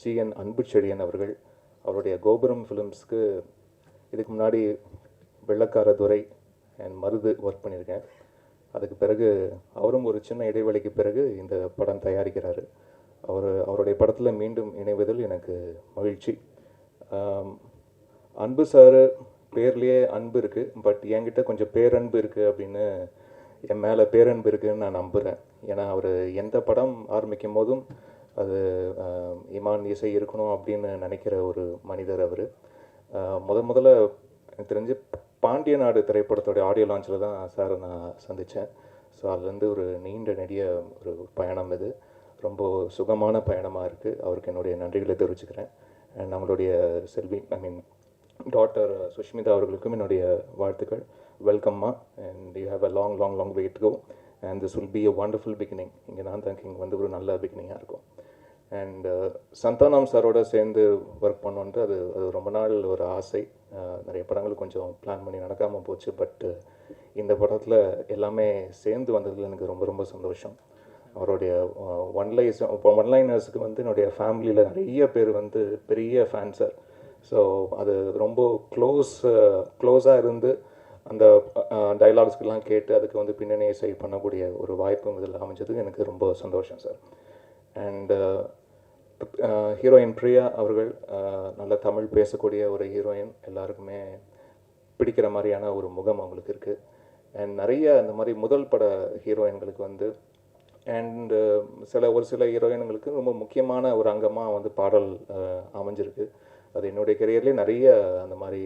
GN Anbuchezhiyan அவர்கள். அவருடைய கோபுரம் ஃபிலிம்ஸ்க்கு இதுக்கு முன்னாடி வெள்ளக்கார துரை அண்ட் மருது ஒர்க் பண்ணியிருக்கேன். அதுக்கு பிறகு அவரும் ஒரு சின்ன இடைவெளிக்கு பிறகு இந்த படம் தயாரிக்கிறாரு. அவருடைய படத்தில் மீண்டும் இணைவதில் எனக்கு மகிழ்ச்சி. அன்பு சார் பேர்லேயே அன்பு இருக்குது, பட் என்கிட்ட கொஞ்சம் பேரன்பு இருக்குது அப்படின்னு, என் மேலே பேரன்பு இருக்குதுன்னு நான் நம்புகிறேன். ஏன்னா அவர் எந்த படம் ஆரம்பிக்கும் போதும் அது இமான் இசை இருக்கணும் அப்படின்னு நினைக்கிற ஒரு மனிதர் அவர். முதல்ல எனக்கு தெரிஞ்சு பாண்டிய நாடு திரைப்படத்தோடைய ஆடியோ லான்ச்சில் தான் சாரை நான் சந்தித்தேன். ஸோ அதுலேருந்து ஒரு நீண்ட நெடிய ஒரு பயணம் இது. ரொம்ப சுகமான பயணமாக இருக்குது. அவருக்கு என்னுடைய நன்றிகளை தெரிவிச்சுக்கிறேன். அண்ட் நம்மளுடைய செல்வி டாட்டர் சுஷ்மிதா அவர்களுக்கும் என்னுடைய வாழ்த்துக்கள். வெல்கம்மா, and you have a long way to go, and this will be a wonderful beginning. இங்கே நான் திங்கிங் வந்து ஒரு நல்ல பிகினிங்காக இருக்கும். அண்ட் சந்தானம் சாரோட சேர்ந்து ஒர்க் பண்ணோன்ட்டு அது ரொம்ப நாள் ஒரு ஆசை. நிறைய படங்கள் கொஞ்சம் பிளான் பண்ணி நடக்காமல் போச்சு. பட் இந்த படத்தில் எல்லாமே சேர்ந்து வந்ததில் எனக்கு ரொம்ப சந்தோஷம். அவருடைய ஒன்லைனர்ஸுக்கு வந்து என்னுடைய ஃபேமிலியில் நிறைய பேர் வந்து பெரிய ஃபேன்ஸர். ஸோ அது ரொம்ப க்ளோஸாக இருந்து அந்த டைலாக்ஸ்க்கெல்லாம் கேட்டு அதுக்கு வந்து பின்னணி இசை பண்ணக்கூடிய ஒரு வாய்ப்பும் இதில் அமைஞ்சது எனக்கு ரொம்ப சந்தோஷம் சார். அண்ட் ஹீரோயின் பிரியா அவர்கள் நல்ல தமிழ் பேசக்கூடிய ஒரு ஹீரோயின், எல்லாருக்குமே பிடிக்கிற மாதிரியான ஒரு முகம் அவங்களுக்கு இருக்குது. அண்ட் நிறைய இந்த மாதிரி முதல் பட ஹீரோயின்களுக்கு வந்து அண்டு ஒரு சில ஹீரோயின்களுக்கு ரொம்ப முக்கியமான ஒரு அங்கமாக வந்து பாடல் அமைஞ்சிருக்கு. அது என்னுடைய கெரியர்லேயே நிறைய அந்த மாதிரி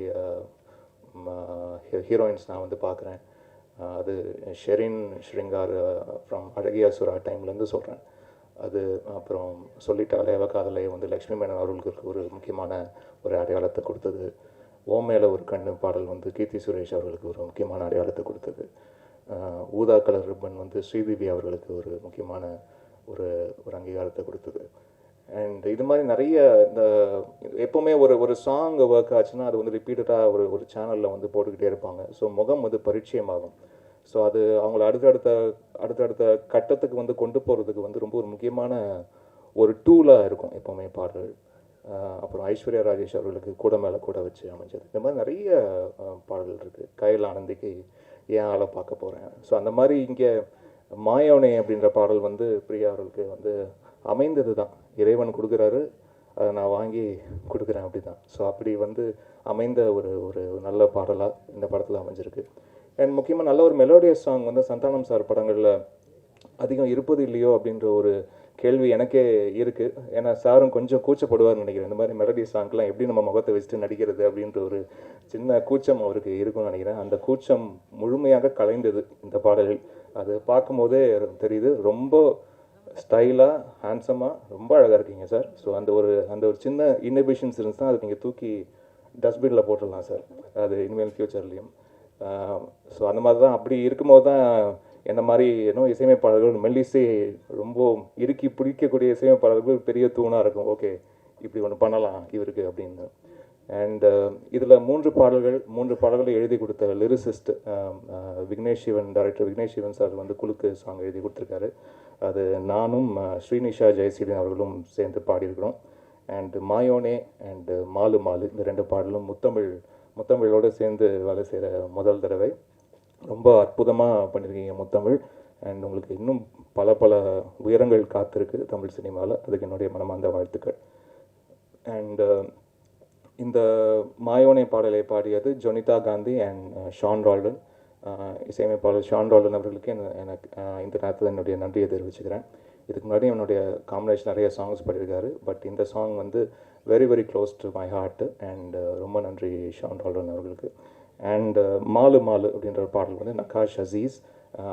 ஹீரோயின்ஸ் நான் வந்து பார்க்குறேன். அது ஷெரின் ஸ்ருங்கார் ஃப்ரம் அழகியா சுரா டைம்லேருந்து சொல்கிறேன். அது அப்புறம் சொல்லிட்டாலே அவ காதலை வந்து லக்ஷ்மி மேனன் அவர்களுக்கு ஒரு முக்கியமான ஒரு அடையாளத்தை கொடுத்தது. ஓம் மேலே ஒரு கண்ணு பாடல் வந்து கீர்த்தி சுரேஷ் அவர்களுக்கு ஒரு முக்கியமான அடையாளத்தை கொடுத்தது. ஊதா கலர் ரிப்பன் வந்து ஸ்ரீதேவி அவர்களுக்கு ஒரு முக்கியமான ஒரு அங்கீகாரத்தை கொடுத்தது. அண்ட் இது மாதிரி நிறைய இந்த எப்போவுமே ஒரு சாங் ஒர்க் ஆச்சுன்னா அது வந்து ரிப்பீட்டடாக ஒரு சேனலில் வந்து போட்டுக்கிட்டே இருப்பாங்க. ஸோ முகம் வந்து பரிச்சயமாகும். ஸோ அது அவங்கள அடுத்தடுத்த கட்டத்துக்கு வந்து கொண்டு போகிறதுக்கு வந்து ரொம்ப ஒரு முக்கியமான ஒரு டூலாக இருக்கும் எப்போவுமே பாடல்கள். அப்புறம் ஐஸ்வர்யா ராஜேஷ் அவர்களுக்கு கூட மேலே கூட வச்சு அமைஞ்சது. இந்த மாதிரி நிறைய பாடல்கள் இருக்குது. கையில் ஆனந்திக்கு ஏன் ஆளை பார்க்க போகிறேன். ஸோ அந்த மாதிரி இங்கே மாயோனே அப்படின்ற பாடல் வந்து பிரியா அவர்களுக்கு வந்து அமைந்தது தான். இறைவன் கொடுக்குறாரு, அதை நான் வாங்கி கொடுக்குறேன், அப்படி தான். ஸோ அப்படி வந்து அமைந்த ஒரு நல்ல பாடலாக இந்த படத்தில் அமைஞ்சிருக்கு. அண்ட் முக்கியமாக நல்ல ஒரு மெலோடியஸ் சாங் வந்து சந்தானம் சார் படங்களில் அதிகம் இருப்பது இல்லையோ அப்படின்ற ஒரு கேள்வி எனக்கே இருக்குது. ஏன்னா சாரும் கொஞ்சம் கூச்சப்படுவார்னு நினைக்கிறேன். இந்த மாதிரி மெலோடியஸ் சாங்க்கெலாம் எப்படி நம்ம முகத்தை வச்சுட்டு நடிக்கிறது அப்படின்ற ஒரு சின்ன கூச்சம் அவருக்கு இருக்கும்னு நினைக்கிறேன். அந்த கூச்சம் முழுமையாக கலைந்தது இந்த பாடலில். அது பார்க்கும்போதே தெரியுது. ரொம்ப ஸ்டைலாக ஹேண்ட்ஸமாக ரொம்ப அழகாக இருக்கீங்க சார். ஸோ அந்த ஒரு சின்ன இன்னோவேஷன்ஸ் இருந்துச்சுன்னா அதை நீங்கள் தூக்கி டஸ்ட்பினில் போட்டுடலாம் சார், அது இனிமேல் ஃப்யூச்சர்லேயும். ஸோ அந்த மாதிரி தான். அப்படி இருக்கும்போது தான் என்ன மாதிரி இசையமைப்பாளர்கள் மெல்லிசை ரொம்ப இறுக்கி பிடிக்கக்கூடிய இசையமைப்பாளர்கள் பெரிய தூணாக இருக்கும். ஓகே, இப்படி ஒன்று பண்ணலாம் இவருக்கு அப்படின்னு. அண்ட் இதில் மூன்று பாடல்களை எழுதி கொடுத்த lyricist Vignesh Sivan, director Vignesh Sivan sir வந்து குலுக்கு சாங் எழுதி கொடுத்துருக்காரு. அது நானும் ஸ்ரீனிஷா ஜெயசீலன் அவர்களும் சேர்ந்து பாடியிருக்கிறோம். அண்ட் மாயோனே அண்டு மாலு இந்த 2 பாடலும் முத்தமிழோடு சேர்ந்து வேலை செய்கிற முதல் தடவை. ரொம்ப அற்புதமாக பண்ணியிருக்கீங்க முத்தமிழ். அண்ட் உங்களுக்கு இன்னும் பல உயரங்கள் காத்திருக்கு தமிழ் சினிமாவில். அதுக்கு என்னுடைய மனமார்ந்த வாழ்த்துக்கள். அண்ட் இந்த மாயோனே பாடலை பாடியது ஜொனிதா காந்தி அண்ட் ஷான் ரால்டன். இசையமைப்பாளர் ஷான் ரால்டன் அவர்களுக்கு எனக்கு இந்த நேரத்தில் என்னுடைய நன்றியை தெரிவிச்சுக்கிறேன். இதுக்கு முன்னாடி என்னுடைய காம்பினேஷன் நிறைய சாங்ஸ் பாடியிருக்காரு. பட் இந்த சாங் வந்து very close to my heart. And ரொம்ப நன்றி ஷான் ரால்டன் அவர்களுக்கு. அண்ட் மாலு அப்படின்ற பாடல் வந்து நகாஷ் அசீஸ்,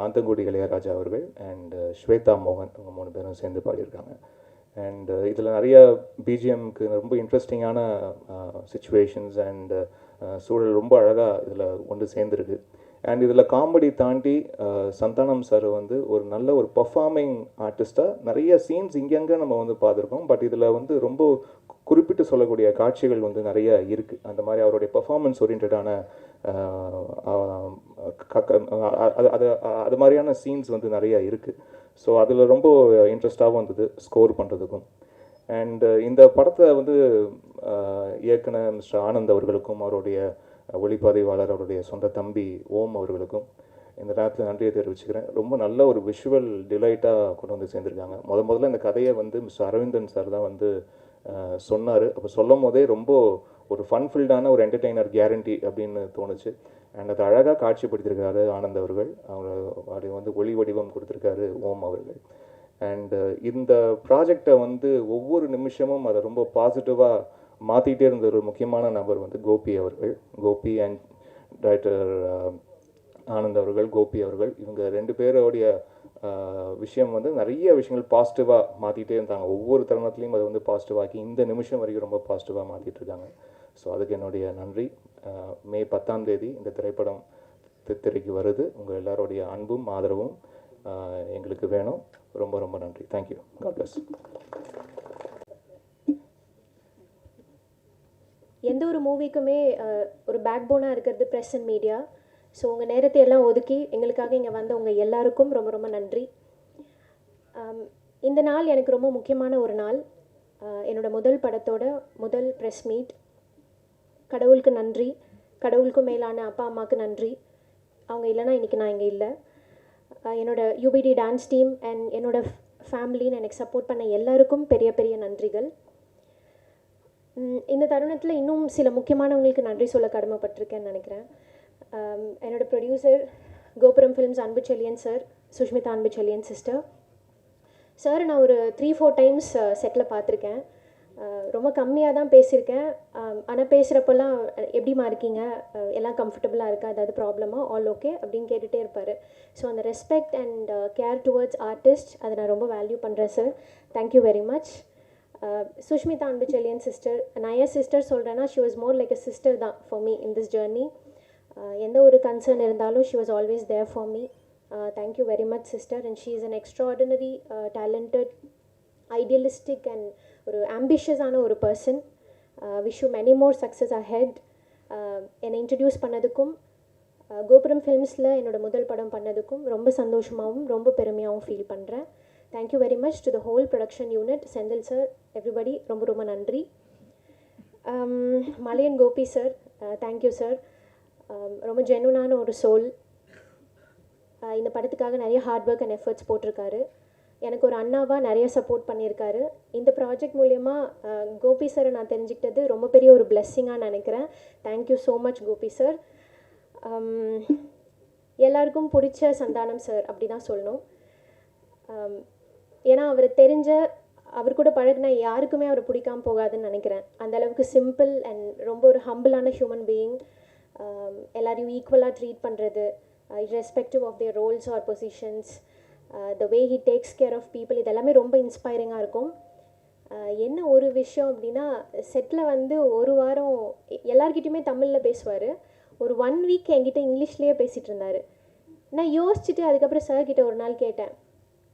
ஆந்தங்குடி இளையராஜா அவர்கள் அண்ட் ஸ்வேதா மோகன், அவங்க 3 பேரும் சேர்ந்து பாடியிருக்காங்க. அண்ட் இதில் நிறைய பிஜிஎம்க்கு ரொம்ப இன்ட்ரெஸ்டிங்கான சிச்சுவேஷன்ஸ் அண்ட் சூழல் ரொம்ப அழகாக இதில் ஒன்று சேர்ந்துருக்கு. அண்ட் இதில் காமெடி தாண்டி சந்தானம் சார் வந்து ஒரு நல்ல ஒரு பர்ஃபார்மிங் ஆர்டிஸ்ட்டாக நிறைய சீன்ஸ் இங்கங்கே நம்ம வந்து பார்த்துருக்கோம். பட் இதில் வந்து ரொம்ப குறிப்பிட்டு சொல்லக்கூடிய காட்சிகள் வந்து நிறைய இருக்குது. அந்த மாதிரி அவருடைய பர்ஃபார்மன்ஸ் ஓரியன்டான அது மாதிரியான சீன்ஸ் வந்து நிறையா இருக்குது. ஸோ அதில் ரொம்ப இன்ட்ரெஸ்டாகவும் இருந்தது ஸ்கோர் பண்ணுறதுக்கும். அண்ட் இந்த படத்தை வந்து இயக்குன மிஸ்டர் ஆனந்த் அவர்களுக்கும் அவருடைய ஒளிப்பதிவாளர் அவருடைய சொந்த தம்பி ஓம் அவர்களுக்கும் இந்த நேரத்தில் நன்றியை தெரிவிச்சுக்கிறேன். ரொம்ப நல்ல ஒரு விஷுவல் டிலைட்டாக கொண்டு வந்து சேர்ந்துருக்காங்க. முதல்ல இந்த கதையை வந்து மிஸ்டர் அரவிந்தன் சார் தான் வந்து சொன்னார். அப்போ சொல்லும் போதே ரொம்ப ஒரு ஃபன்ஃபில்டான ஒரு என்டர்டெய்னர் கேரண்டி அப்படின்னு தோணுச்சு. அண்ட் அதை அழகாக காட்சிப்படுத்தியிருக்காரு ஆனந்த் அவர்கள். அவர் வந்து ஒளி வடிவம் கொடுத்துருக்காரு ஓம் அவர்கள். அண்டு இந்த ப்ராஜெக்டை வந்து ஒவ்வொரு நிமிஷமும் அதை ரொம்ப பாசிட்டிவாக மாற்றிக்கிட்டே இருந்த ஒரு முக்கியமான நபர் வந்து கோபி அவர்கள். கோபி அண்ட் டைரக்டர் ஆனந்த் அவர்கள், கோபி அவர்கள், இவங்க 2 பேரோடைய விஷயம் வந்து நிறைய விஷயங்கள் பாசிட்டிவாக மாற்றிக்கிட்டே இருந்தாங்க. ஒவ்வொரு தருணத்துலேயும் அதை வந்து பாசிட்டிவாக்கி இந்த நிமிஷம் வரைக்கும் ரொம்ப பாசிட்டிவாக மாற்றிட்டு இருக்காங்க. ஸோ அதுக்கு என்னுடைய நன்றி. மே 10ஆம் தேதி இந்த திரைப்படம் திரைக்கு வருது. உங்கள் எல்லாருடைய அன்பும் ஆதரவும் எங்களுக்கு வேணும். ரொம்ப ரொம்ப நன்றி. தேங்க்யூ. God bless. எந்த ஒரு மூவிக்குமே ஒரு பேக் போனாக இருக்கிறது ப்ரெஸ் அண்ட் மீடியா. ஸோ உங்கள் நேரத்தை எல்லாம் ஒதுக்கி எங்களுக்காக இங்கே வந்த உங்கள் எல்லாருக்கும் ரொம்ப ரொம்ப நன்றி. இந்த நாள் எனக்கு ரொம்ப முக்கியமான ஒரு நாள். என்னோடய முதல் படத்தோட முதல் ப்ரெஸ் மீட். கடவுளுக்கு நன்றி. கடவுளுக்கும் மேலான அப்பா அம்மாவுக்கு நன்றி. அவங்க இல்லைனா இன்றைக்கி நான் இங்கே இல்லை. என்னோடய யூபிடி டான்ஸ் டீம் அண்ட் என்னோடய ஃபேமிலின்னு எனக்கு சப்போர்ட் பண்ண எல்லாருக்கும் பெரிய பெரிய நன்றிகள். இந்த தருணத்தில் இன்னும் சில முக்கியமானவங்களுக்கு நன்றி சொல்ல கடமைப்பட்டிருக்கேன்னு நினைக்கிறேன். என்னோடய ப்ரொடியூசர் கோபுரம் films Anbuchezhiyan sir, Sushmita Anbuchezhiyan sister. Sir நான் ஒரு 3-4 டைம்ஸ் செட்டில் பார்த்துருக்கேன். ரொம்ப கம்மியாக தான் பேசியிருக்கேன். ஆனால் பேசுகிறப்பெல்லாம் எப்படிமா இருக்கீங்க, எல்லாம் கம்ஃபர்டபுளாக இருக்கா, ஏதாவது ப்ராப்ளமா, ஆல் ஓகே அப்படின்னு கேட்டுகிட்டே இருப்பார். ஸோ அந்த respect and care towards artist அதை நான் ரொம்ப வேல்யூ பண்ணுறேன் sir. Thank you very much. Sushmitha Anbuchezhiyan sister, நான் ஏன் சிஸ்டர் சொல்கிறேன்னா she was more like a sister தான் for me in this journey. எந்த ஒரு கன்சர்ன் இருந்தாலும் she was always there for me. Thank you very much sister. And she is an extraordinary talented idealistic and ஒரு ஆம்பிஷியஸான ஒரு person. Wish you many more success ahead. என்னை introduce பண்ணதுக்கும் கோபுரம் ஃபிலிம்ஸில் என்னோடய முதல் படம் பண்ணதுக்கும் ரொம்ப சந்தோஷமாகவும் ரொம்ப பெருமையாகவும் ஃபீல் பண்ணுறேன். Thank you very much to the whole production unit, Senthil sir, everybody ரொம்ப ரொம்ப நன்றி. Malaiyan Gopi sir, thank you sir. ரொம்ப ஜென்யூனான ஒரு சோல். இந்த படத்துக்காக நிறைய ஹார்ட் ஒர்க் அண்ட் எஃபர்ட்ஸ் போட்டிருக்காரு. எனக்கு ஒரு அண்ணாவாக நிறைய சப்போர்ட் பண்ணியிருக்காரு. இந்த ப்ராஜெக்ட் மூலயமா கோபி சாரை நான் தெரிஞ்சுக்கிட்டது ரொம்ப பெரிய ஒரு பிளெஸ்ஸிங்காக நினைக்கிறேன். Thank you so much Gopi sir. எல்லாருக்கும் பிடிச்ச சந்தானம் சார் அப்படி தான் சொல்லணும். ஏன்னா அவர் அவர் கூட பழகினா யாருக்குமே அவரை பிடிக்காமல் போகாதுன்னு நினைக்கிறேன். அந்தளவுக்கு சிம்பிள் அண்ட் ரொம்ப ஒரு ஹம்பிளான ஹியூமன் பீயிங். எல்லாரையும் ஈக்குவலாக ட்ரீட் பண்ணுறது, irrespective of their roles or positions, the way he takes care of people, இதெல்லாமே ரொம்ப இன்ஸ்பைரிங்காக இருக்கும். என்ன ஒரு விஷயம் அப்படின்னா, செட்டில் வந்து ஒரு வாரம் எல்லார்கிட்டையுமே தமிழில் பேசுவார். ஒரு 1 வீக் என்கிட்ட இங்கிலீஷ்லேயே பேசிகிட்டு இருந்தார். நான் யோசிச்சுட்டு அதுக்கப்புறம் சார்கிட்ட ஒரு நாள் கேட்டேன்.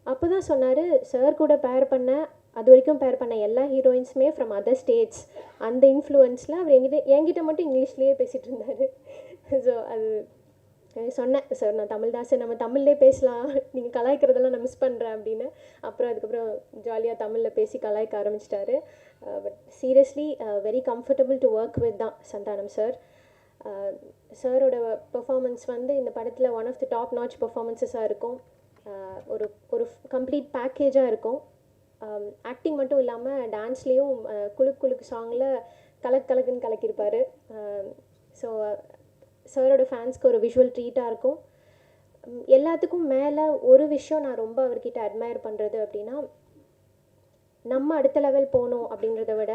அப்போ தான் சொன்னார், சார் கூட பேர் பண்ண அது வரைக்கும் பேர் பண்ண எல்லா ஹீரோயின்ஸுமே ஃப்ரம் அதர் ஸ்டேட்ஸ். அந்த இன்ஃப்ளூயன்ஸில் அவர் என்கிட்ட மட்டும் இங்கிலீஷ்லேயே பேசிகிட்டு இருந்தார். ஸோ அது சொன்னேன், சார் நான் தமிழ் தான் சார், நம்ம தமிழ்லேயே பேசலாம், நீங்கள் கலாய்க்கிறதெல்லாம் நான் மிஸ் பண்ணுறேன் அப்படின்னு. அப்புறம் அதுக்கப்புறம் ஜாலியாக தமிழில் பேசி கலாய்க்க ஆரம்பிச்சிட்டாரு. But seriously very comfortable to work with தான் சந்தானம் சார். சாரோட பெர்ஃபார்மன்ஸ் வந்து இந்த படத்தில் one of the top notch பெர்ஃபார்மன்ஸஸாக இருக்கும். ஒரு கம்ப்ளீட் பேக்கேஜாக இருக்கும். ஆக்டிங் மட்டும் இல்லாமல் டான்ஸ்லேயும் குலுக்கு சாங்கில் கலக்குன்னு கலக்கியிருப்பார். ஸோ சாரோட ஃபேன்ஸ்க்கு ஒரு விஷுவல் ட்ரீட்டாக இருக்கும். எல்லாத்துக்கும் மேலே ஒரு விஷயம் நான் ரொம்ப அவர்கிட்ட அட்மையர் பண்ணுறது அப்படின்னா, நம்ம அடுத்த லெவல் போகணும் அப்படின்றத விட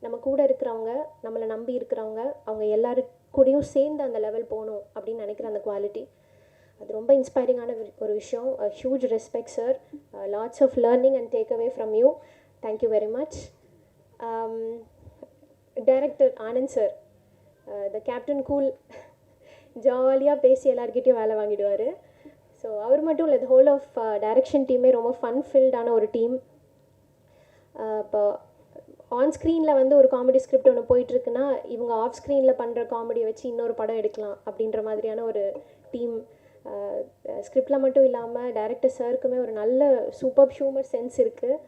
நம்ம கூட இருக்கிறவங்க, நம்மளை நம்பி இருக்கிறவங்க, அவங்க எல்லாருக்கூடையும் சேர்ந்து அந்த லெவல் போகணும் அப்படின்னு நினைக்கிற அந்த குவாலிட்டி, அது ரொம்ப இன்ஸ்பைரிங்கான ஒரு விஷயம். Huge respect sir. Lots of learning and take away from you. Thank you very much. Director Anand sir, the captain cool, ஜாலியாக பேசி எல்லாருக்கிட்டையும் வேலை வாங்கிடுவார். ஸோ அவர் மட்டும் இல்லை, ஹோல் ஆஃப் டைரக்ஷன் டீமே ரொம்ப ஃபன் ஃபில்டான ஒரு டீம். இப்போ ஆன் ஸ்க்ரீனில் வந்து ஒரு காமெடி ஸ்கிரிப்ட் ஒன்று போயிட்டுருக்குன்னா, இவங்க ஆஃப் ஸ்க்ரீனில் பண்ணுற காமெடியை வச்சு இன்னொரு படம் எடுக்கலாம் அப்படின்ற மாதிரியான ஒரு டீம். ஸ்கிரிப்டில் மட்டும் இல்லாமல் டைரக்டர் சாருக்குமே ஒரு நல்ல சூப்பர் ஹியூமர் சென்ஸ் இருக்குது.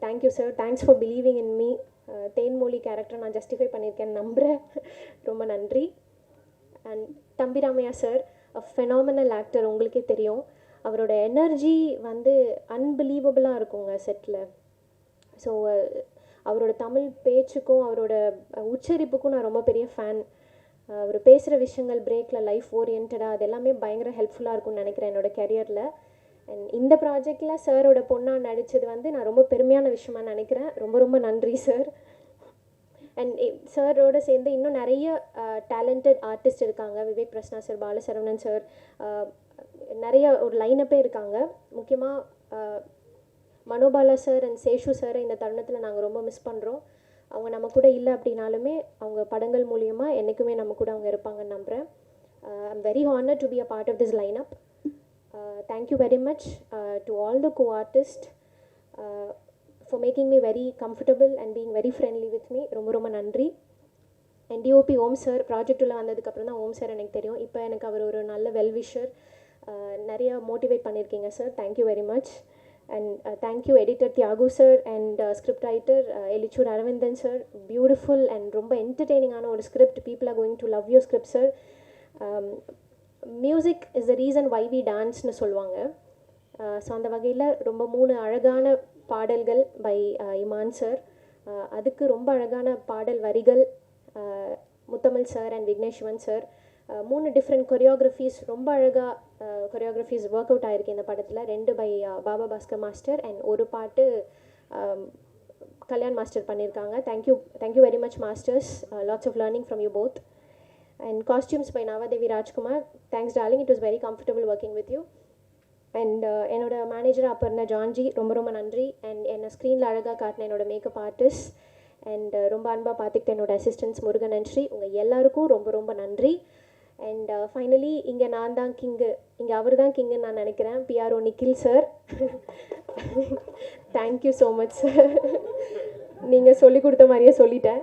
Thank you sir, thanks for believing in me. Thenmozhi character நான் ஜஸ்டிஃபை பண்ணியிருக்கேன்னு நம்புகிறேன். ரொம்ப நன்றி. And Thambi Ramaiah sir, phenomenal actor, உங்களுக்கே தெரியும். அவரோட எனர்ஜி வந்து அன்பிலீவபிளாக இருக்குங்க செட்டில். ஸோ அவரோட தமிழ் பேச்சுக்கும் அவரோட உச்சரிப்புக்கும் நான் ரொம்ப பெரிய ஃபேன். அவர் பேசுகிற விஷயங்கள் பிரேக்கில் லைஃப் ஓரியன்டாக அது எல்லாமே பயங்கர ஹெல்ப்ஃபுல்லாக இருக்கும்னு நினைக்கிறேன் என்னோடய கெரியரில். அண்ட் இந்த ப்ராஜெக்டில் சாரோட பொண்ணாக நடித்தது வந்து நான் ரொம்ப பெருமையான விஷயமா நினைக்கிறேன். ரொம்ப ரொம்ப நன்றி சார். அண்ட் சாரோட சேர்ந்து இன்னும் நிறைய டேலண்டட் ஆர்டிஸ்ட் இருக்காங்க. விவேக் பிரசன்னா சார், பாலசரவணன் சார், நிறைய ஒரு லைனப்பே இருக்காங்க. முக்கியமாக மனோபாலா சார் அண்ட் சேஷு சாரை இந்த தருணத்தில் நாங்கள் ரொம்ப மிஸ் பண்ணுறோம். அவங்க நம்ம கூட இல்லை அப்படின்னாலுமே அவங்க படங்கள் மூலியமாக என்றைக்குமே நம்ம கூட அவங்க இருப்பாங்கன்னு நம்புகிறேன். I'm very honoured to be a part of this lineup. Thank you very much to all the co-artist for making me very comfortable and being very friendly with me. ரொம்ப ரொம்ப நன்றி. And D O P Om sir, project உள்ள வந்ததுக்கப்புறம் தான் ஓம் sir எனக்கு தெரியும். இப்போ எனக்கு அவர் ஒரு நல்ல வெல்விஷர், நிறைய மோட்டிவேட் பண்ணியிருக்கீங்க sir. Thank you very much. And thank you editor Thiagu sir and script writer Elichur Aravindan sir. Beautiful and ரொம்ப entertaining ஆன ஒரு script. People are going to love your script sir. Music is the reason why we dance னு சொல்லுவாங்க. So அந்த வகையில் ரொம்ப 3 அழகான பாடல்கள் பை இமான் சார். அதுக்கு ரொம்ப அழகான பாடல் வரிகள் Muthamizh sir and Vigneshwan sir. 3 different choreographies, ரொம்ப அழகாக கொரியோகிராஃபிஸ் ஒர்க் அவுட் ஆகிருக்கு இந்த படத்தில். 2 by Baba Bhaskar master and ஒரு பாட்டு கல்யாண் மாஸ்டர் பண்ணியிருக்காங்க. Thank you very much masters. Lots of learning from you both. And costumes by Navadevi Rajkumar. Thanks darling, it was very comfortable working with you. And என்னோட manager Aparna Janji, ரொம்ப ரொம்ப நன்றி. அண்ட் என்னை ஸ்க்ரீனில் அழகாக காட்டின என்னோட மேக்கப் ஆர்டிஸ்ட் அண்ட் ரொம்ப அன்பாக பார்த்துக்கிட்ட என்னோட அசிஸ்டன்ஸ் முருகன் அண்ட் ஸ்ரீ, உங்கள் எல்லாருக்கும் ரொம்ப ரொம்ப நன்றி. அண்ட் ஃபைனலி இங்கே நான் தான் கிங்கு, இங்கே அவர் தான் கிங்குன்னு நான் நினைக்கிறேன். PRO Nikhil sir, thank you so much sir. நீங்கள் சொல்லி கொடுத்த மாதிரியே சொல்லிட்டேன்.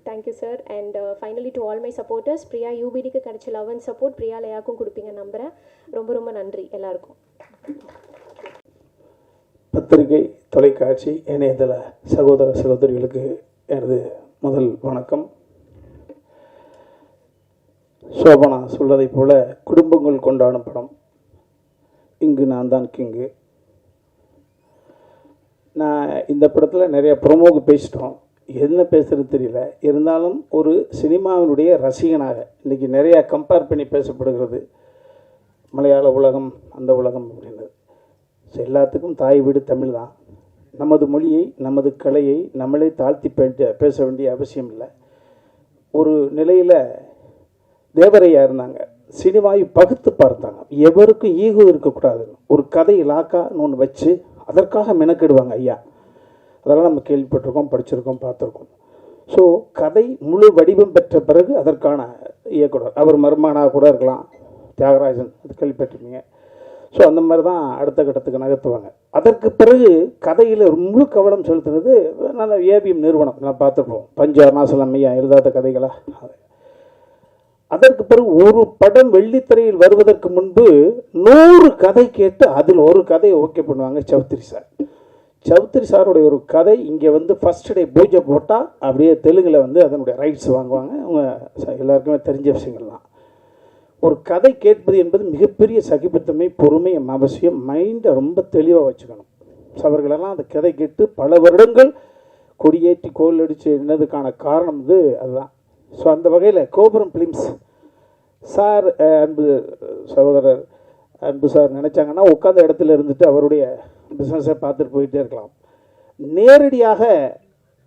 Thank you sir. And finally to all my supporters, Priya யூபிடிக்கு கிடைச்ச லவ் அண்ட் சப்போர்ட் பிரியா லயாக்கும் கொடுப்பீங்க நம்புகிறேன். ரொம்ப ரொம்ப நன்றி எல்லாருக்கும். பத்திரிகை, தொலைக்காட்சி, இணையதள சகோதர சகோதரிகளுக்கு எனது முதல் வணக்கம். சோபனா சொல்வதைப் போல குடும்பங்கள் கொண்டாடும் படம் இங்கு நான் தான் கிங்கு. நான் இந்த படத்தில் நிறைய ப்ரொமோக்கு பேசிட்டோம், என்ன பேசுகிறது தெரியல. இருந்தாலும் ஒரு சினிமாவினுடைய ரசிகனாக இன்றைக்கி நிறையா கம்பேர் பண்ணி பேசப்படுகிறது. மலையாள உலகம், அந்த உலகம் அப்படின்றது. ஸோ எல்லாத்துக்கும் தாய் வீடு தமிழ் தான். நமது மொழியை, நமது கலையை நம்மளே தாழ்த்தி பேச வேண்டிய அவசியம் இல்லை. ஒரு நிலையில் தேவரையா இருந்தாங்க, சினிமாவை பகுத்து பார்த்தாங்க. எவருக்கும் ஈகோ இருக்கக்கூடாது, ஒரு கதை இலாக்கான்னு ஒன்று வச்சு அதற்காக மெனக்கெடுவாங்க ஐயா. அதெல்லாம் நம்ம கேள்விப்பட்டிருக்கோம், படிச்சிருக்கோம், பார்த்துருக்கோம். ஸோ கதை முழு வடிவம் பெற்ற பிறகு அதற்கான இயக்குனர், அவர் மருமகனாக கூட இருக்கலாம், தியாகராஜன், அது கேள்விப்பட்டிருக்கீங்க. ஸோ அந்த மாதிரி தான் அடுத்த கட்டத்துக்கு நகர்த்துவாங்க. அதற்கு பிறகு கதையில் முழு கவனம் செலுத்துறது நல்ல ஏபிஎம் நிறுவனம், நான் பார்த்துருப்போம். பஞ்சு அருணாசலம் ஐயா எழுதாத கதைகளா. அதற்கு பிறகு ஒரு படம் வெள்ளித்திரையில் வருவதற்கு முன்பு 100 கதை கேட்டு அதில் ஒரு கதையை ஓகே பண்ணுவாங்க சௌத்ரி சார். சௌத்ரி சாருடைய ஒரு கதை இங்கே வந்து ஃபர்ஸ்ட் டே பூஜை போட்டால் அப்படியே தெலுங்கில் வந்து அதனுடைய ரைட்ஸ் வாங்குவாங்க. அவங்க எல்லாருக்குமே தெரிஞ்ச விஷயங்கள்லாம். ஒரு கதை கேட்பது என்பது மிகப்பெரிய சகிப்புத்தன்மை, பொறுமை அவசியம். மைண்டை ரொம்ப தெளிவாக வச்சுக்கணும். அவர்களெல்லாம் அந்த கதை கேட்டு பல வருடங்கள் கொடியேற்றி கோல் அடித்து என்னதுக்கான காரணம் இது அதுதான். ஸோ அந்த வகையில் கோபுரம் ஃபிலிம்ஸ் சார், அன்பு சகோதரர் அன்பு சார் நினச்சாங்கன்னா உட்காந்த இடத்துல இருந்துட்டு அவருடைய பிஸ்னஸை பார்த்துட்டு போயிட்டே இருக்கலாம். நேரடியாக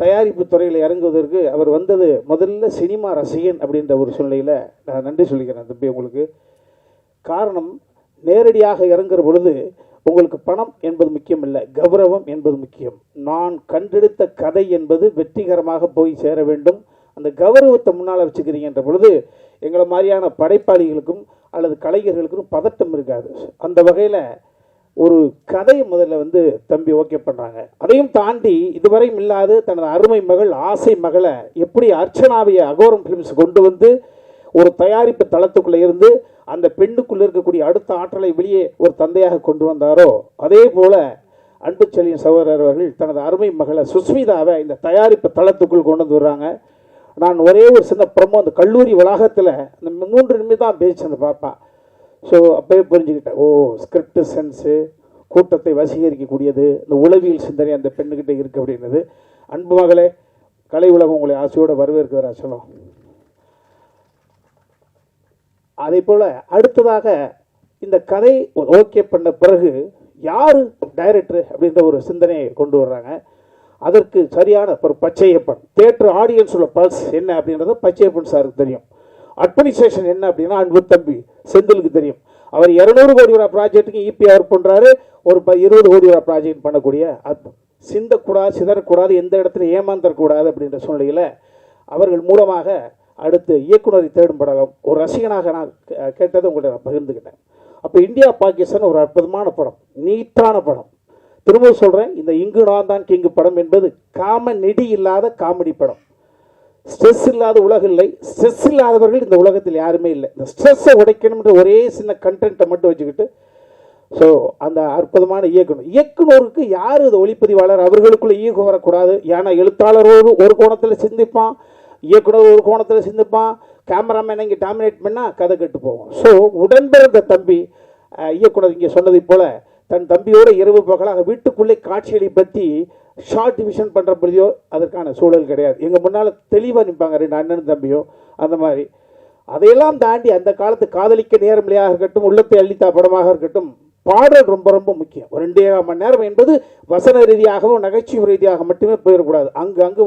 தயாரிப்பு துறையில் இறங்குவதற்கு அவர் வந்தது முதல்ல சினிமா ரசிகன் அப்படின்ற ஒரு சூழ்நிலையில் நான் நன்றி சொல்லிக்கிறேன் தம்பி உங்களுக்கு. காரணம், நேரடியாக இறங்குற பொழுது உங்களுக்கு பணம் என்பது முக்கியம் இல்லை, கௌரவம் என்பது முக்கியம். நான் கண்டெடுத்த கதை என்பது வெற்றிகரமாக போய் சேர வேண்டும். அந்த கௌரவத்தை முன்னால் வச்சுக்கிறீங்கன்ற பொழுது எங்களை மாதிரியான படைப்பாளிகளுக்கும் அல்லது கலைஞர்களுக்கும் பதட்டம் இருக்காது. அந்த வகையில் ஒரு கதையை முதல்ல வந்து தம்பி ஓகே பண்ணுறாங்க. அதையும் தாண்டி இதுவரையும் இல்லாது தனது அருமை மகள் ஆசை மகளை எப்படி அர்ச்சனாவிய அகோரம் ஃபிலிம்ஸ் கொண்டு வந்து ஒரு தயாரிப்பு தளத்துக்குள்ளே இருந்து அந்த பெண்ணுக்குள்ளே இருக்கக்கூடிய அடுத்த ஆற்றலை வெளியே ஒரு தந்தையாக கொண்டு வந்தாரோ, அதே போல அன்பு செழியன் சகோதரர் அவர்கள் தனது அருமை மகளை சுஸ்மிதாவை இந்த தயாரிப்பு தளத்துக்குள் கொண்டு வந்து வர்றாங்க. நான் ஒரே ஒரு சின்ன ப்ரமோ அந்த கல்லூரி வளாகத்தில் அந்த 3 நிமிடம் தான் பேச்சு அந்த பாப்பா. ஸோ அப்போயே புரிஞ்சுக்கிட்டேன், ஓ ஸ்கிரிப்ட் சென்ஸு, கூட்டத்தை வசீகரிக்கக்கூடியது, இந்த உளவியல் சிந்தனை அந்த பெண்ணுக்கிட்ட இருக்குது அப்படின்றது. அன்பு மகளே, கலை உலகம் உங்களை ஆசையோடு வரவேற்கிறதா சொல்லும். அதே போல் அடுத்ததாக இந்த கதை ஓகே பண்ண பிறகு யார் டைரக்டர் அப்படின்ற ஒரு சிந்தனையை கொண்டு வர்றாங்க. அதற்கு சரியான ஒரு பச்சையப்பன் தேட்டர் ஆடியன்ஸோட பல்ஸ் என்ன அப்படின்றது பச்சையப்பன் சாருக்கு தெரியும். அட்மினிஸ்ட்ரேஷன் என்ன அப்படின்னா அன்பு தம்பி செந்திலுக்கு தெரியும். அவர் 200 கோடி ரூபா ப்ராஜெக்ட்டுக்கு இபி அவர் பண்ணுறாரு, ஒரு 20 கோடி ரூபா ப்ராஜெக்ட் பண்ணக்கூடிய சிந்தக்கூடாது, சிதறக்கூடாது, எந்த இடத்துல ஏமாந்தரக்கூடாது அப்படின்ற சூழ்நிலையில் அவர்கள் மூலமாக அடுத்து இயக்குனரை தேடும் படம் ஒரு ரசிகனாக நான் கேட்டதை உங்கள்கிட்ட நான் பகிர்ந்துக்கிட்டேன். அப்போ இந்தியா பாகிஸ்தான் ஒரு அற்புதமான படம், நீட்டான படம். திரும்ப சொல்கிறேன், இந்த இங்கு நான் தான் கிங்கு படம் என்பது நெடி இல்லாத காமெடி படம். ஸ்ட்ரெஸ் இல்லாத உலகம் இல்லை, ஸ்ட்ரெஸ் இல்லாதவர்கள் இந்த உலகத்தில் யாருமே இல்லை. இந்த ஸ்ட்ரெஸ்ஸை உடைக்கணும்ன்ற ஒரே சின்ன கண்டென்ட்டை மட்டும் வச்சுக்கிட்டு ஸோ அந்த அற்புதமான இயக்குனருக்கு யார் இது ஒளிப்பதிவாளர், அவர்களுக்குள்ள ஈகோ வரக்கூடாது. ஏன்னா எழுத்தாளரோடு ஒரு கோணத்தில் சிந்திப்பான், இயக்குனர் ஒரு கோணத்தில் சிந்திப்பான், கேமராமேன் இங்கே டாமினேட் பண்ணால் கதை கெட்டு போகும். ஸோ உடன்பிறந்த தம்பி இயக்குனர் இங்கே சொன்னதை போல தன் தம்பியோடு இரவு பகலாக வீட்டுக்குள்ளே காட்சிகளை பற்றி ஷார்ட் டிவிஷன் பண்ணுற பொழுதோ அதற்கான சூழல் கிடையாது. எங்கள் முன்னால் தெளிவாக நிற்பாங்க 2 அண்ணன் தம்பியோ. அந்த மாதிரி அதையெல்லாம் தாண்டி அந்த காலத்து காதலிக்க நேரமில்லையாக இருக்கட்டும், உள்ளத்தை அள்ளித்தா படமாக இருக்கட்டும், பாடல் ரொம்ப ரொம்ப முக்கியம். ஒரு 2.5 மணி நேரம் என்பது வசன ரீதியாகவும் நகைச்சுவை ரீதியாக மட்டுமே போயிடக்கூடாது. அங்கு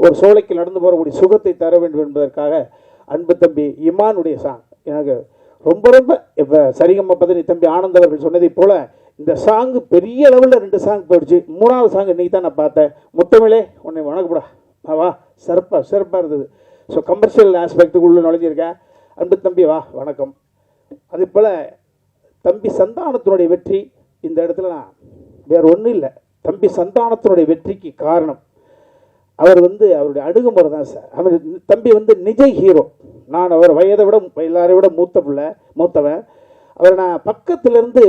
ஒரு சோலைக்கு நடந்து போகக்கூடிய சுகத்தை தர வேண்டும் என்பதற்காக அன்பு தம்பி இமானுடைய சாங் எனக்கு ரொம்ப ரொம்ப இப்போ சரிகம்ம பதனி தம்பி ஆனந்த் அவர்கள் சொன்னதை போல் இந்த சாங்கு பெரிய அளவில் 2 சாங் போயிடுச்சு. 3வது சாங் இன்றைக்கி தான் நான் பார்த்தேன். முத்தமிழே உன்னை வணக்கப்படா வா, சிறப்பாக இருந்தது. ஸோ கமர்ஷியல் ஆஸ்பெக்டுக்குள்ளே நுழைஞ்சிருக்கேன். அன்பு தம்பி வா வணக்கம். அதே போல் தம்பி சந்தானத்தினுடைய வெற்றி இந்த இடத்துல நான் வேறு ஒன்றும் இல்லை, தம்பி சந்தானத்தினுடைய வெற்றிக்கு காரணம் அவர் அவருடைய அணுகுமுறை தான் சார். அவர் தம்பி நிஜ ஹீரோ. நான் அவர் வயதை விட எல்லாரை விட மூத்தவன். அவர் நான் பக்கத்திலிருந்து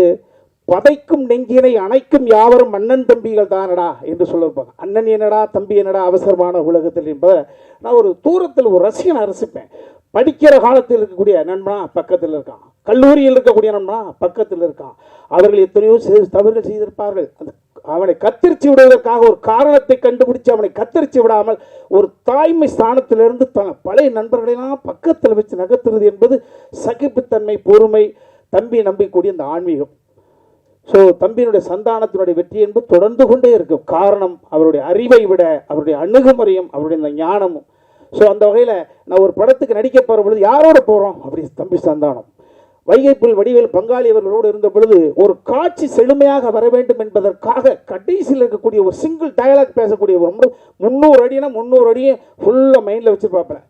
பதைக்கும் நெஞ்சினை அணைக்கும் யாவரும் அண்ணன் தம்பிகள் தானடா என்று சொல்லியிருப்பாங்க. அண்ணன் என்னடா தம்பி என்னடா அவசரமான உலகத்தில் என்பதை நான் ஒரு தூரத்தில் ஒரு ரசிகனை ரசிப்பேன். படிக்கிற காலத்தில் இருக்கக்கூடிய நண்பனா பக்கத்தில் இருக்கான், கல்லூரியில் இருக்கக்கூடிய நண்பனா பக்கத்தில் இருக்கான். அவர்கள் எத்தனையோ தவறுகள் செய்திருப்பார்கள். அவனை கத்தரிச்சு விடுவதற்காக ஒரு காரணத்தை கண்டுபிடிச்சு அவனை கத்தரிச்சு விடாமல் ஒரு தாய்மை ஸ்தானத்திலிருந்து பழைய நண்பர்களெல்லாம் பக்கத்தில் வச்சு நகர்த்துறது என்பது சகிப்புத்தன்மை, பொறுமை, தம்பி நம்பிக்கூடிய அந்த ஆன்மீகம். ஸோ தம்பியினுடைய சந்தானத்தினுடைய வெற்றி என்பது தொடர்ந்து கொண்டே இருக்கும். காரணம் அவருடைய அறிவை விட அவருடைய அணுகுமுறையும் அவருடைய இந்த ஞானமும். ஸோ அந்த வகையில் நான் ஒரு படத்துக்கு நடிக்க போகிற பொழுது யாரோட போகிறோம் அப்படி தம்பி சந்தானம் வைகைப்புல் வடிவேல் பங்காளி அவர்களோடு இருந்த பொழுது ஒரு காட்சி செழுமையாக வர வேண்டும் என்பதற்காக கடைசியில் இருக்கக்கூடிய ஒரு சிங்கிள் டயலாக் பேசக்கூடிய ஒரு 300 அடினா 300 அடியும் ஃபுல்லாக மைண்டில் வச்சு பார்ப்பேன்.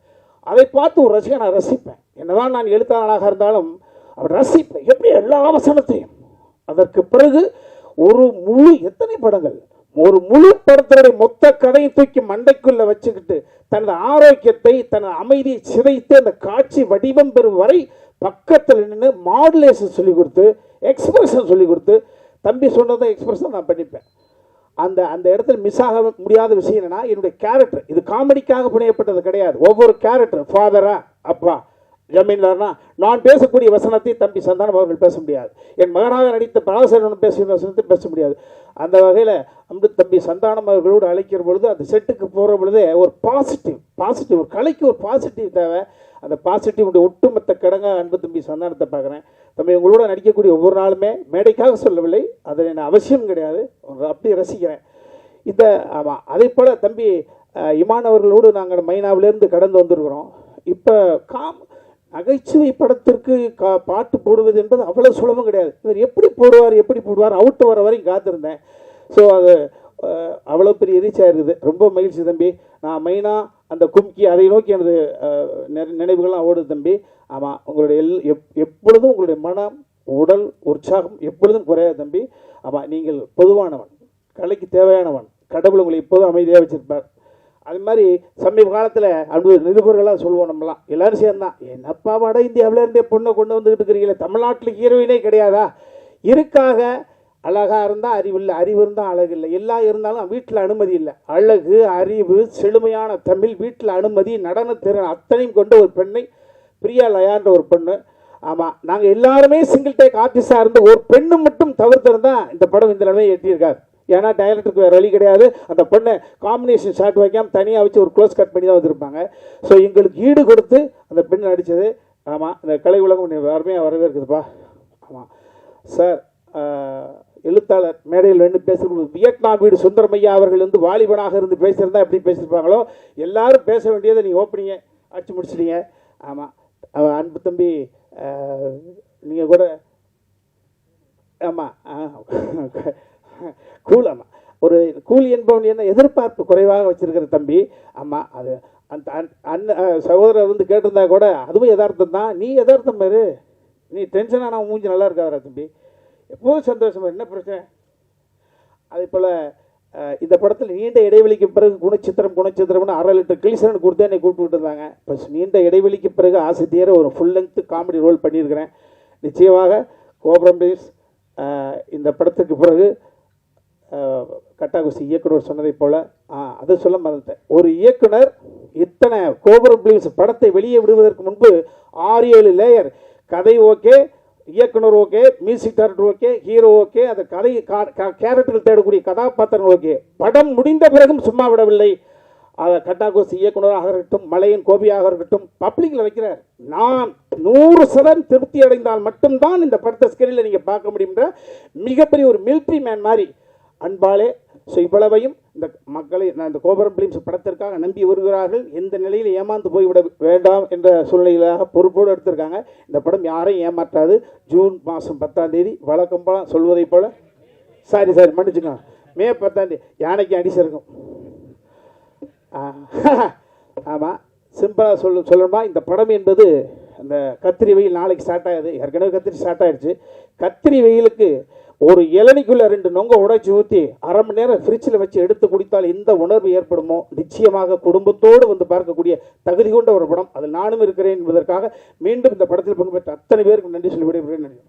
அதை பார்த்து ஒரு ரசிகனை ரசிப்பேன். என்னதான் நான் எழுத்தாளராக இருந்தாலும் அவர் ரசிப்பேன் எப்படி எல்லா வசனத்தையும். அதற்கு பிறகு ஒரு எத்தனை படங்கள், ஒரு முழு படத்தினுடைய மொத்த கதையை தூக்கி மண்டைக்குள்ள வச்சுக்கிட்டு தனது ஆரோக்கியத்தை தனது அமைதியை சிதைத்து அந்த காட்சி வடிவம் பெறும் வரை பக்கத்தில் நின்று மாடுலேஷன் சொல்லிக் கொடுத்து எக்ஸ்பிரஷன் சொல்லிக் கொடுத்து தம்பி சொன்னதை எக்ஸ்பிரஷன் நான் பண்ணிப்பேன். அந்த இடத்துல மிஸ் ஆக முடியாத விஷயம் என்னன்னா என்னுடைய கேரக்டர் இது காமெடிக்காக புனையப்பட்டது கிடையாது. ஒவ்வொரு கேரக்டர் ஃபாதரா அப்பா ஜமீன்தார்னா நான் பேசக்கூடிய வசனத்தை தம்பி சந்தானம் அவர்கள் பேச முடியாது. என் மகனாக நடித்த பராசரன் பேசிய வசனத்தை பேச முடியாது. அந்த வகையில் அன்பு தம்பி சந்தானம் அவர்களோடு அழைக்கிற பொழுது அந்த செட்டுக்கு போகிற பொழுதே ஒரு பாசிட்டிவ் ஒரு கலைக்கு ஒரு பாசிட்டிவ் தேவை. அந்த பாசிட்டிவ் ஒட்டுமொத்த கடங்க அன்பு தம்பி சந்தானத்தை பார்க்குறேன். தம்பி உங்களோட நடிக்கக்கூடிய ஒவ்வொரு நாளுமே மேடைக்காக சொல்லவில்லை, அதில் என்ன அவசியம் கிடையாது, அப்படி ரசிக்கிறேன். ஆமாம் அதே போல் தம்பி இமான் அவர்களோடு நாங்கள் மைனாவிலேருந்து கடந்து வந்திருக்கிறோம். இப்போ நகைச்சுவை படத்திற்கு பாட்டு போடுவது என்பது அவ்வளோ சுலபம் கிடையாது. இவர் எப்படி போடுவார் அவுட்டு வர வரைக்கும் காத்திருந்தேன். ஸோ அது அவ்வளோ பெரிய ரீச்சாக இருக்குது. ரொம்ப மகிழ்ச்சி தம்பி. நான் மெயினாக அந்த கும்கி அதை நோக்கி எனது நினைவுகள்லாம் ஓடுது தம்பி. ஆமாம் உங்களுடைய எப்பொழுதும் உங்களுடைய மனம் உடல் உற்சாகம் எப்பொழுதும் குறையாது தம்பி. ஆமாம் நீங்கள் பொதுவானவன், கலைக்கு தேவையானவன், கடவுள் உங்களை எப்போதும் அமைதியாக வச்சிருப்பார். அது மாதிரி சமீப காலத்தில் அப்படி நிருபர்களாக சொல்லுவோம் நம்மலாம் எல்லோரும் சேர்ந்தான், என்னப்பா வட இந்தியாவில இருந்தே பொண்ணை கொண்டு வந்துக்கிட்டு இருக்கிறீங்களே, தமிழ்நாட்டில் ஹீரோயினே கிடையாதா? இருக்காக, அழகாக இருந்தால் அறிவு இல்லை, அறிவு இருந்தால் அழகு இல்லை, எல்லாம் இருந்தாலும் வீட்டில் அனுமதி இல்லை. அழகு, அறிவு, செழுமையான தமிழ், வீட்டில் அனுமதி, நடனத்திறன் அத்தனையும் கொண்ட ஒரு பெண்ணை, பிரியா லயான்ற ஒரு பெண்ணு. ஆமாம், நாங்கள் எல்லாருமே சிங்கிள் டேக் ஆர்டிஸ்டாக இருந்து ஒரு பெண்ணு மட்டும் தவிர்த்திருந்தால் இந்த படம் இந்த நிலைமை எட்டியிருக்காது. ஏன்னா டைரக்டருக்கு வேறு வழி கிடையாது. அந்த பொண்ணை காம்பினேஷன் ஷாட் வைக்காமல் தனியாக வச்சு ஒரு க்ளோஸ் கட் பண்ணி தான் வந்திருப்பாங்க. ஸோ எங்களுக்கு ஈடு கொடுத்து அந்த பெண் நடித்தது. ஆமாம், இந்த கலை உலகம் அருமையாக வரவேற்குதுப்பா. ஆமாம் சார், எழுத்தாளர் மேடையில் வந்து பேசுகிறது, வியட்நாம் வீடு சுந்தரமையா அவர்கள் வந்து வாலிபனாக இருந்து பேசியிருந்தா எப்படி பேசியிருப்பாங்களோ, எல்லாரும் பேச வேண்டியதை நீங்கள் ஓப்பனிங்க அடிச்சு முடிச்சிட்டீங்க. ஆமாம், அன்பு தம்பி நீங்கள் கூட ஆமாம் கூல். ஆமாம், ஒரு கூலி என்பவன் என்ன எதிர்பார்ப்பு குறைவாக வச்சுருக்கிற தம்பி. ஆமாம், அது அந்த சகோதரர் வந்து கேட்டிருந்தா கூட அதுவும் யதார்த்தம் தான். நீ யதார்த்தம் பாரு, நீ டென்ஷனாக நான் மூஞ்சி நல்லா இருக்காதரா தம்பி, எப்போதும் சந்தோஷமா, என்ன பிரச்சனை? அதே போல் இந்த படத்தில் நீண்ட இடைவெளிக்கு பிறகு குணச்சித்திரம்னு 1/2 லிட்டர் கிளிசரன் கொடுத்து என்னை கூப்பிட்டு இருந்தாங்க. இப்போ நீண்ட இடைவெளிக்கு பிறகு ஆசை தீர ஒரு ஃபுல் லென்த் காமெடி ரோல் பண்ணியிருக்கிறேன். நிச்சயமாக கோபுரம் பிளீஸ் இந்த படத்துக்கு பிறகு கட்டாகுசி இயக்குனர் சொன்னதை போல் அதை சொல்ல மறந்துட்டேன். ஒரு இயக்குனர் இத்தனை கோபுரம் பிளீஸ் படத்தை வெளியே விடுவதற்கு முன்பு 6-7 லேயர், கதை ஓகே, இயக்குனர் okay, music director okay, hero okay, அந்த கதை கேரக்டர்கள் தேடக்கூடிய கதாபாத்திரங்கள் ஓகே. படம் முடிந்த பிறகும் சும்மா விடவில்லை. கட்டாகோசி இயக்குனராக இருக்கட்டும், மலையன் கோபியாக இருக்கட்டும், பப்ளிக்கில் வைக்கிறார். நான் 100% திருப்தி அடைந்தால் மட்டும்தான் இந்த படத்தை ஸ்கிரீனில் நீங்கள் பார்க்க முடியுன்ற மிகப்பெரிய ஒரு மிலிட்ரி மேன் மாதிரி அன்பாலே. ஸோ இவ்வளவையும் இந்த மக்களை நான் இந்த கோபுரம் பிலிம்ஸ் படத்திற்காக நம்பி வருகிறார்கள். எந்த நிலையில் ஏமாந்து போய்விட வேண்டாம் என்ற சூழ்நிலையாக பொறுப்போடு எடுத்திருக்காங்க. இந்த படம் யாரையும் ஏமாற்றாது. ஜூன் மாதம் 10ஆம் தேதி வழக்கம் போல சொல்வதை போல, சாரி மன்னிச்சுங்க, மே 10ஆம் தேதி யானைக்கு அடிச்சிருக்கும். ஆமாம், சிம்பிளாக சொல்லணுமா, இந்த படம் என்பது அந்த கத்திரி வெயில் நாளைக்கு ஸ்டார்ட் ஆகுது. ஏற்கனவே கத்திரி ஸ்டார்ட் ஆகிடுச்சு. கத்திரி வெயிலுக்கு ஒரு இளநிக்குள்ள 2 நொங்க உடைச்சி ஊற்றி 1/2 மணி நேரம் ஃப்ரிட்ஜில் வச்சு எடுத்து குடித்தால் எந்த உணர்வு ஏற்படுமோ, நிச்சயமாக குடும்பத்தோடு வந்து பார்க்கக்கூடிய தகுதி கொண்ட ஒரு படம். அதில் நானும் இருக்கிறேன் என்பதற்காக மீண்டும் இந்த படத்தில் பங்கு பெற்ற அத்தனை பேருக்கு நன்றி சொல்லி விடைபெறுகிறேன். நன்றி.